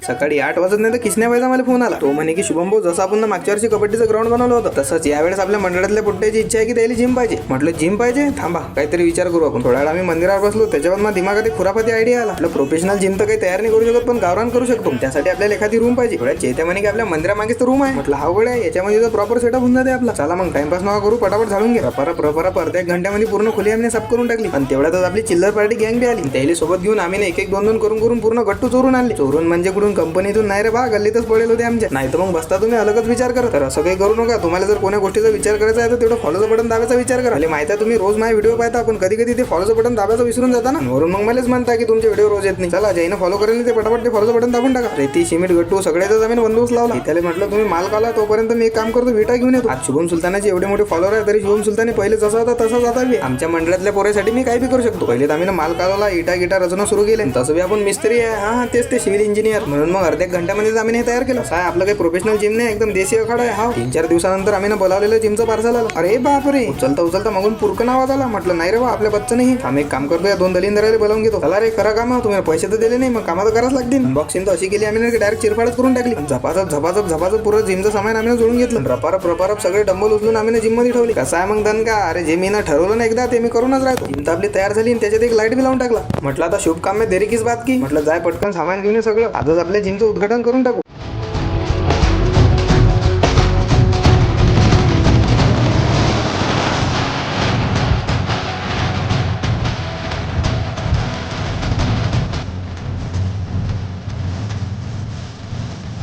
सकाळी 8 वाजत नाही तर किसण्या व्हायचा मला फोन आला. तो म्हणे की शुभम भाऊ, जसं आपण मागच्या वर्षी कबड्डीचं ग्राउंड बनवलं होतं तसंच यावेळेस आपल्या मंडळातल्या पोट्ट्याची इच्छा आहे की त्याला जिम पाहिजे. म्हटलं जिम पाहिजे, थांबा काहीतरी विचार करू आपण. थोड्या वेळ आम्ही मंदिरावर बसलो. त्याच्यावर मग दिमागात एक खुरापाती आयडिया आला. आपलं प्रोफेशनल जिम तर काही तयार नाही करू शकत पण गावरान करू शकतो. त्यासाठी आपल्याला एखादी रूम पाहिजे. थोड्या चेत्या म्हणे की आपल्या मंदिरामागेच तर रूम आहे. म्हटलं हा गड्या, याच्यामध्ये तर प्रॉपर सेटअप होऊन जाते आपला. चला मग टाइमपास नका करू, पटापट झाडून घ्या. परत अर्ध्या एक घंट्यामध्ये पूर्ण खोली आम्ही साफ करून टाकली. आणि तेवढ्यातच आपली चिल्लर पार्टी गँग बी आली. त्याला सोबत घेऊन आम्ही एक दोन करून पूर्ण गट्टू चोरून आणले. चोरून म्हणजे कुठून कंपनीतून नाही रे बा, गल्लीतच पडेल होते आमच्या. नाही तर मग बसता तुम्ही अलगच विचार करा. तर असं काही करू नका. तुम्हाला जर कोणत्या गोष्टीचा विचार करायचा आहे तर तेवढं फॉलोचं बटन दाबायचा विचार करा. मला माहिती आहे तुम्ही रोज माझे व्हिडिओ पाहता पण कधी कधी ते फॉलोचं बटन दाबायचं विसरून जाता ना. वरून मग मलाच म्हणता की तुमचे व्हिडिओ रोज येत नाही. चला ज्यानं फॉलो करेल ते पटापट ते फॉलोचं बटन दाबून टाका. रेती सिमेंट गट्टू सगळ्याचाच आम्ही बंदोबस्त लावला. त्याला म्हटलं तुम्ही माल काला, तोपर्यंत मी एक काम करतो, विटा घेऊन येतो. आज शुभम सुलतानाचे एवढे मोठे फॉलोअर आहे तरी शुभम सुलताने पहिले जसा होता तसाच आता आमच्या मंडळातल्या पोरासाठी मी काही बी करू शकतो. पहिले तर आम्ही माल काला, इटा रचना सुरू केले. तसं बी आपण मिस्त्री आहे. हा तेच ते सिव्हिल इंजिनियर. म्हणून मग अर्ध्या घंट्यामध्ये आम्ही हे तयार केलं. काय आपलं काही प्रोफेशनल जिम नाही, एकदम देशी अखाडा आहे. हा 3-4 दिवसानंतर आम्ही बोलावलेलं जिमचं पार्सल आलं. अरे बापरे, उचलता मागून पुरकन आवाज आला. म्हटलं नाही रे बा, आपल्या बच्चं नाही. आम्ही एक काम करतो, या 2 दलिंदराला बोलावून घेतो. चला रे करा काम, तुम्ही पैसे तर दिले नाही मग कामात करावंच लागतील. अनबॉक्सिंग तर अशी केली आम्ही डायरेक्ट चिरफाडच करून टाकली. झपाझप पुरं जिमचं सामान आम्ही जोडून घेतलं. रपारप सगळे डंबल उचलून आम्ही जिम मध्ये ठेवली. कसं आहे मग दन का, अरे जे मी ना ठरवलं ना एकदा ते मी करूनच राहतो. जिम तर आपली तयार झाली आणि त्याच्यात एक लाईट बी लावून टाकला. म्हटलं आता शुभ काम में देरी किस बात की. म्हटलं जाय पटकन सामान घेऊन सगळं आजच आपल्या जिमचं उद्घाटन करून टाकू.